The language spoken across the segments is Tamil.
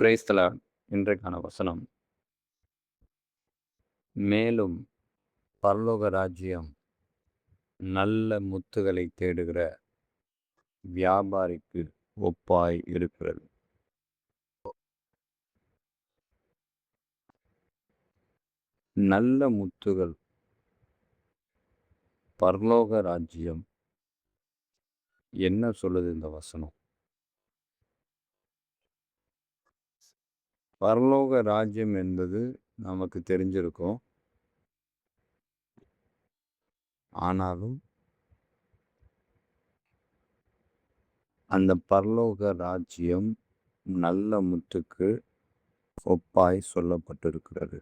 Praise the Lord. இன்றைக்கான வசனம், மேலும் பரலோக ராஜ்யம் நல்ல முத்துகளை தேடுகிற வியாபாரிக்கு ஒப்பாய் இருக்கிறது. நல்ல முத்துகள், பரலோக ராஜ்யம் என்ன சொல்லுது இந்த வசனம்? பரலோக ராஜ்யம் என்பது நமக்கு தெரிஞ்சிருக்கும். ஆனாலும் அந்த பரலோக ராஜ்யம் நல்ல முத்துக்கு ஒப்பாய் சொல்லப்பட்டிருக்கிறது.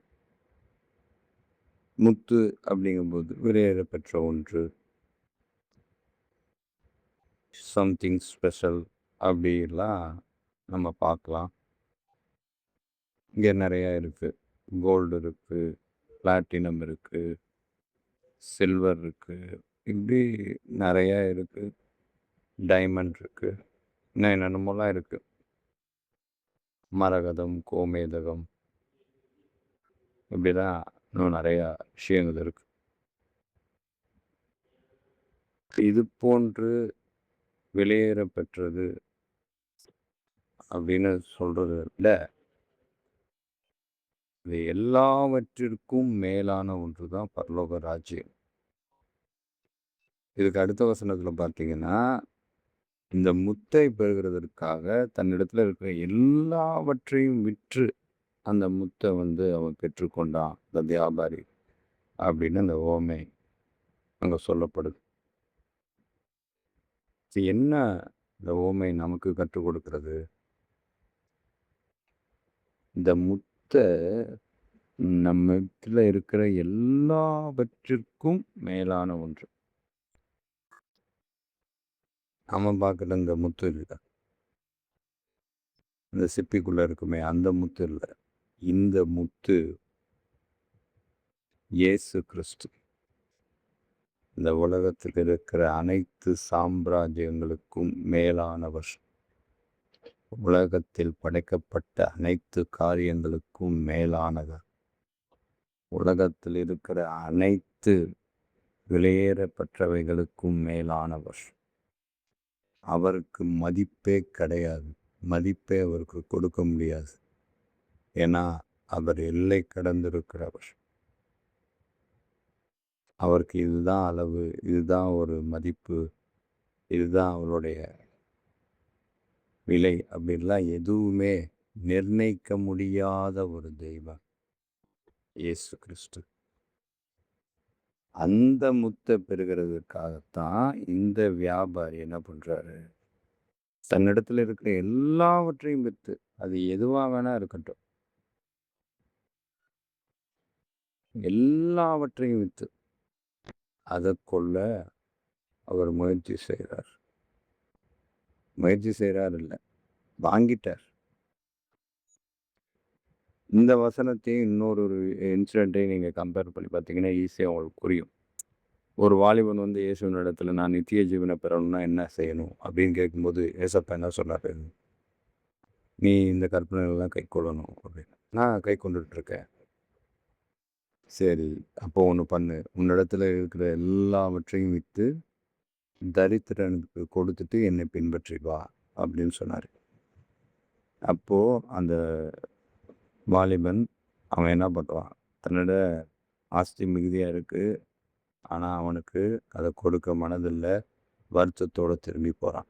முத்து அப்படிங்கும்போது விலையேறப்பெற்ற ஒன்று, சம்திங் ஸ்பெஷல் அப்படிலாம் நம்ம பார்க்கலாம். இங்கே நிறையா இருக்குது. கோல்டு இருக்குது, பிளாட்டினம் இருக்குது, சில்வர் இருக்குது, இப்படி நிறையா இருக்குது. டைமண்ட் இருக்குது, இன்னும் என்னென்னமோலாம் இருக்குது. மரகதம், கோமேதகம், இப்படிலாம் இன்னும் நிறையா விஷயங்கள் இருக்குது. இது போன்று வெளியேற பெற்றது அப்படின்னு சொல்றதை விட, இது எல்லாவற்றிற்கும் மேலான ஒன்று தான் பரலோக ராஜ்யம். இதுக்கு அடுத்த வசனத்துல பார்த்தீங்கன்னா, இந்த முத்தை பெறுகிறதற்காக தன்னிடத்துல இருக்கிற எல்லாவற்றையும் விற்று அந்த முத்தை அவன் பெற்றுக்கொண்டான், இந்த வியாபாரி அப்படின்னு அந்த ஓமை அங்க சொல்லப்படுது. என்ன இந்த ஓமை நமக்கு கற்றுக் கொடுக்கிறது? இந்த முத்தை நம்மத்துல இருக்கிற எல்லாவற்றிற்கும் மேலான ஒன்று. நம்ம பார்க்குற இந்த முத்து இல்லை, இந்த சிப்பிக்குள்ள இருக்குமே அந்த முத்து இல்லை. இந்த முத்து இயேசு கிறிஸ்து. இந்த உலகத்தில் இருக்கிற அனைத்து சாம்ராஜ்யங்களுக்கும் மேலானவர். உலகத்தில் படைக்கப்பட்ட அனைத்து காரியங்களுக்கும் மேலானவர். உலகத்தில் இருக்கிற அனைத்து விலையேறப்பட்டவைகளுக்கும் மேலானவர். அவருக்கு மதிப்பே கிடையாது. மதிப்பே அவருக்கு கொடுக்க முடியாது. ஏன்னா அவர் எல்லை கடந்திருக்கிறவர். அவருக்கு இதுதான் அளவு, இதுதான் ஒரு மதிப்பு, இதுதான் அவருடைய விலை அப்படின்லாம் எதுவுமே நிர்ணயிக்க முடியாத ஒரு தெய்வம் இயேசு கிறிஸ்து. அந்த முத்தை பெறுகிறதுக்காகத்தான் இந்த வியாபாரி என்ன பண்றாரு, தன்னிடத்துல இருக்கிற எல்லாவற்றையும் விற்று, அது எதுவா வேணா இருக்கட்டும், எல்லாவற்றையும் விற்று அதை கொள்ள அவர் முயற்சி செய்கிறார். முயற்சி செய்கிறார் இல்லை, வாங்கிட்டார். இந்த வசனத்தையும் இன்னொரு இன்சிடென்ட்டையும் நீங்கள் கம்பேர் பண்ணி பார்த்தீங்கன்னா ஈஸியாக உங்களுக்கு புரியும். ஒரு வாலிபன் இயேசுவின் இடத்துல நான் நித்திய ஜீவனை பெறணும்னா என்ன செய்யணும் அப்படின்னு கேட்கும்போது ஏசப்பா என்ன சொன்னார், நீ இந்த கற்பனைகள்லாம் கை கொள்ளணும் அப்படின்னு. நான் கை கொண்டுட்டு இருக்கேன். சரி, அப்போ ஒன்று பண்ணு, உன்னிடத்துல இருக்கிற எல்லாவற்றையும் விற்று தரித்திரனுக்கு கொடுத்துட்டு என்னை பின்பற்றி வா அப்படின்னு சொன்னார். அப்போது அந்த வாலிபன் அவன் என்ன பண்ணுவான், தன்னோட ஆஸ்தி மிகுதியாக இருக்குது, ஆனால் அவனுக்கு அதை கொடுக்க மனதில்லை, வருத்தத்தோடு திரும்பி போகிறான்.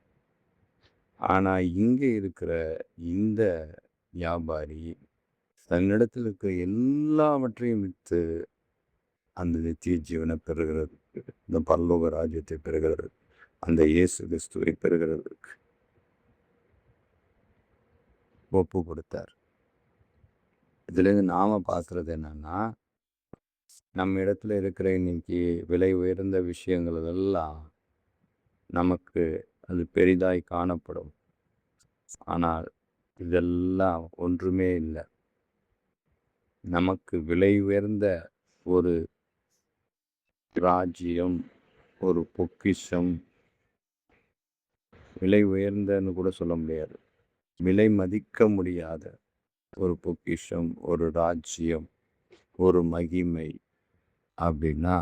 ஆனால் இங்கே இருக்கிற இந்த வியாபாரி தன்னிடத்தில் இருக்கிற எல்லாவற்றையும் விற்று அந்த நித்திய ஜீவனை பெறுகிறது, இந்த பரலோக ராஜ்யத்தை பெறுகிறது, அந்த இயேசு கிறிஸ்துவை பெறுகிறதுக்கு ஒப்பு கொடுத்தார். இதுலேருந்து நாம் பார்க்குறது என்னன்னா, நம்ம இடத்துல இருக்கிற இன்னைக்கு விலை உயர்ந்த விஷயங்கள் எல்லாம் நமக்கு அது பெரிதாய் காணப்படும். ஆனால் இதெல்லாம் ஒன்றுமே இல்லை. நமக்கு விலை உயர்ந்த ஒரு ராஜ்யம், ஒரு பொக்கிஷம், விலை உயர்ந்தன்னு கூட சொல்ல முடியாது, விலை மதிக்க முடியாத ஒரு பொக்கிஷம், ஒரு ராஜ்யம், ஒரு மகிமை அப்படின்னா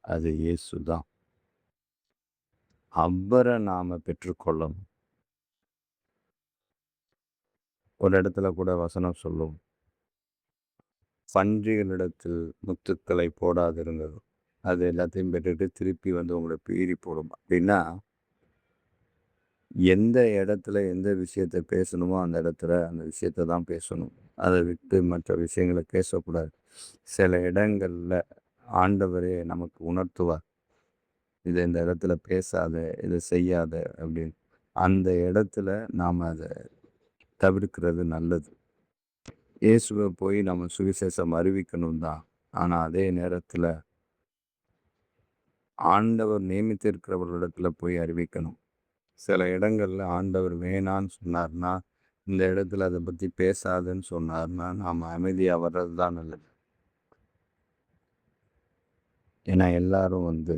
அது இயேசு தான். அவர நாம பெற்றுக்கொள்ளணும். ஒரு இடத்துல கூட வசனம் சொல்லும். "பன்றிகளிடத்தில் முத்துக்களை போடாதிருங்கள். அது எல்லாத்தையும் பெற்றுட்டு திருப்பி வந்து உங்கள பீறி போடும்." அப்படின்னா, எந்த இடத்துல எந்த விஷயத்த பேசணுமோ, அந்த இடத்துல அந்த விஷயத்த தான் பேசணும். அத விட்டு மற்ற விஷயங்கள பேசக்கூடாது. சில இடங்கள்ல ஆண்டவரே நமக்கு உணர்த்துவார். "இத இந்த இடத்துல பேசாத, இத செய்யாத" அப்படின்னு. அந்த இடத்துல நாம அத தவிர்க்கிறது நல்லது. இயேசுவ போய் நம்ம சுவிசேஷம் அறிவிக்கணும் தான். ஆனா, அதே நேரத்துல ஆண்டவர் நியமித்திருக்கிறவர்களிடத்துல போய் அறிவிக்கணும். சில இடங்கள்ல ஆண்டவர் வேணான்னு சொன்னார்னா, இந்த இடத்துல அத பத்தி பேசாதன்னு சொன்னார்னா, நாம அமைதியா வர்றது தான் நல்லது. ஏன்னா எல்லாரும் வந்து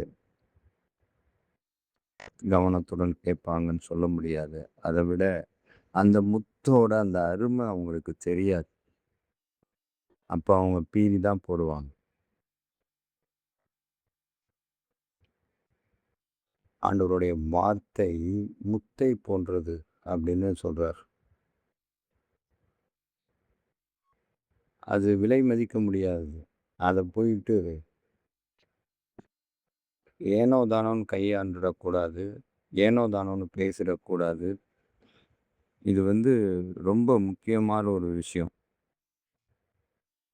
கவனத்துடன் கேட்பாங்கன்னு சொல்ல முடியாது. அத விட அந்த முத்தோட அந்த அரும அவங்களுக்கு தெரியாது. அப்ப அவங்க பீறி தான் போடுவாங்க. ஆண்டவருடைய வார்த்தை முத்தை போன்றது அப்படின்னு சொல்றார். அது விலை மதிக்க முடியாதது. அத போயிட்டு ஏனோ தானோன்னு கையாண்டுறக்கூடாது. ஏனோ தானோன்னு பேசிறக்கூடாது. இது வந்து ரொம்ப முக்கியமான ஒரு விஷயம்.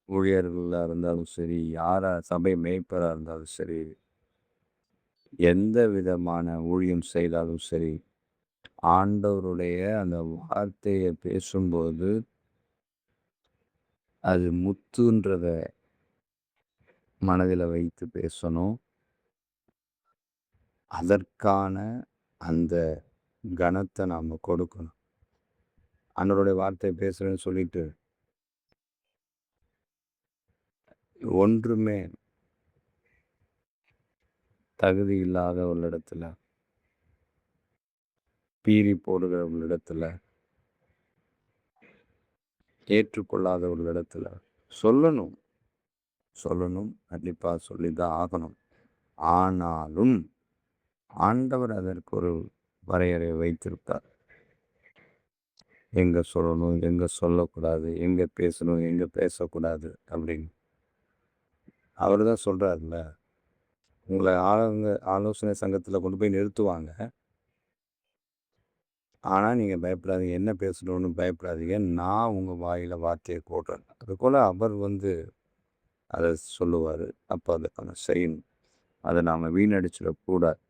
ஊழியர்களா இருந்தாலும் சரி, யாரா சபை மேய்ப்பரா இருந்தாலும் சரி, எந்த விதமான ஊழியம் செய்தாலும் சரி, ஆண்டவருடைய அந்த வார்த்தைய பேசும்போது, அது முத்துன்றத மனதில வைத்து பேசணும். அதற்கான அந்த கனத்த நாம கொடுக்கணும். ஆண்டவருடைய வார்த்தைய பேசுறேன்னு சொல்லிட்டு, ஒன்றுமே தகுதி இல்லாத ஒரு இடத்துல, பீறி போடுகிற ஒரு இடத்துல, ஏற்றுக்கொள்ளாத ஒரு இடத்துல சொல்லணும். சொல்லணும். கண்டிப்பா சொல்லி தான் ஆகணும். ஆனாலும், ஆண்டவர் அதற்கு ஒரு வரையறை வைத்திருக்கார். எங்க சொல்லணும், எங்க சொல்லக்கூடாது, எங்க பேசணும், எங்க பேசக்கூடாது அப்படின்னு. அவரு தான் சொல்றார்ல, உங்கள ஆலோசனை சங்கத்துல கொண்டு போய் நிறுத்துவாங்க. ஆனா நீங்க பயப்படாதீங்க. என்ன பேசணும்னு பயப்படாதீங்க. நான் உங்க வாயில வார்த்தைய போடுறேன். அதுபோல அவர் வந்து அத சொல்லுவாரு. அப்ப அத நம்ம செய்யணும். அத நாம வீணடிச்சிடக்கூடாது.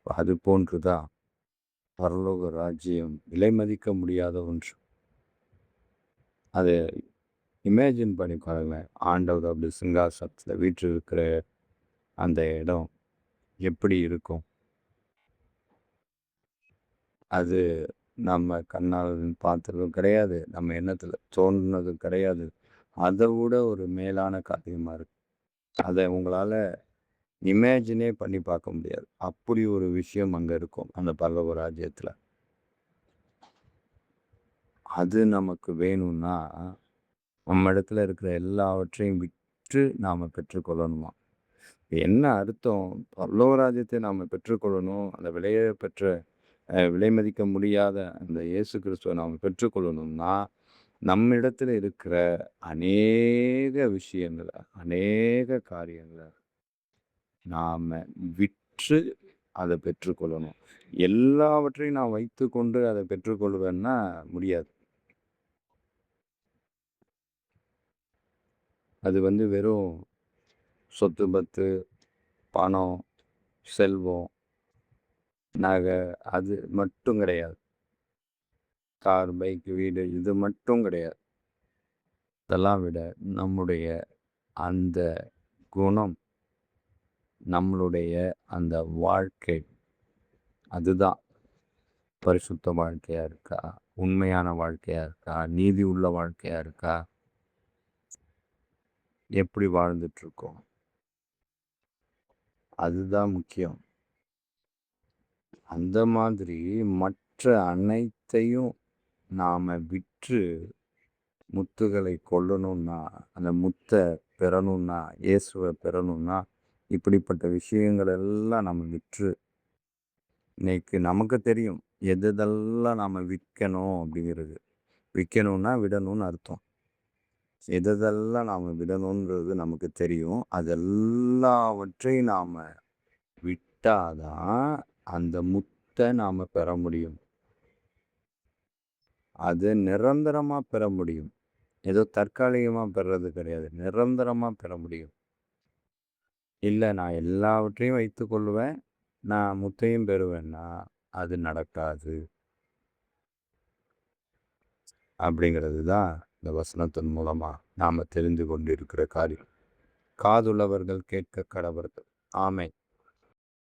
அது போன்று தான் பரலோக ராஜ்யம் விலை மதிக்க முடியாத ஒன்று. அத இமேஜின் பண்ணி பாருங்களேன். ஆண்டவர் அப்படி சிங்காசனத்துல வீற்றிருக்கிற அந்த இடம் எப்படி இருக்கும்? அது நம்ம கண்ணால் பார்த்ததும் கிடையாது. நம்ம எண்ணத்துல தோன்றுனதும் கிடையாது. அத விட ஒரு மேலான காரியமா இருக்கு. அத உங்களால இமேஜினே பண்ணி பார்க்க முடியாது. அப்படி ஒரு விஷயம் அங்க இருக்கும். அந்த பரலோக ராஜ்யத்துல. அது நமக்கு வேணும்னா, நம்ம இடத்துல இருக்கிற எல்லாவற்றையும் விற்று நாம பெற்றுக்கொள்ளணுமா? என்ன அர்த்தம்? பரலோக ராஜ்யத்தை நாம பெற்றுக்கொள்ளணும். அந்த விலையேறப்பெற்ற விலை மதிக்க முடியாத அந்த இயேசு கிறிஸ்துவ நாம பெற்றுக்கொள்ளணும்னா, நம்மிடத்துல இருக்கிற அநேக விஷயங்கள, அநேக காரியங்கள நாம விற்று அத பெற்றுக்கொள்ளணும். எல்லாவற்றையும் நான் வைத்துக்கொண்டு அத பெற்றுக்கொள்வேன்னா முடியாது. அது வந்து வெறும் சொத்து, பத்து, பணம், செல்வம், நகை அது மட்டும் கிடையாது. கார், பைக், வீடு இது மட்டும் கிடையாது. இதெல்லாம் விட நம்முடைய அந்த குணம், நம்மளுடைய அந்த வாழ்க்கை அதுதான் பரிசுத்த வாழ்க்கையா இருக்கா? உண்மையான வாழ்க்கையா இருக்கா? நீதி உள்ள வாழ்க்கையா இருக்கா? எப்படி வாழ்ந்துட்டுருக்கோம்? அதுதான் முக்கியம். அந்த மாதிரி மற்ற அனைத்தையும் நாம விற்று முத்துகளை கொல்லணும்னா, அந்த முத்தை பெறணும்னா, இயேசுவை பெறணும்னா, இப்படிப்பட்ட விஷயங்கள் எல்லாம் நம்ம விற்று இன்னைக்கு நமக்கு தெரியும் எதெல்லாம் நாம விற்கணும் அப்படிங்கிறது. விற்கணும்னா விடணும்னு அர்த்தம். எதெல்லாம் நாம விடணுன்றது நமக்கு தெரியும். அதெல்லாவற்றையும் நாம விட்டாதான் அந்த முத்தை நாம பெற முடியும். அது நிரந்தரமா பெற முடியும். ஏதோ தற்காலிகமா பெறது கிடையாது. நிரந்தரமா பெற முடியும். இல்ல நான் எல்லாவற்றையும் வைத்துக் கொள்ளுவேன். நான் முத்தையும் பெறுவேன்னா, அது நடக்காது. அப்படிங்கிறது தான் இந்த வசனத்தின் மூலமா நாம தெரிந்து கொண்டிருக்கிற காரியம். காதுள்ளவர்கள் கேட்க கடவர்கள். ஆமென்.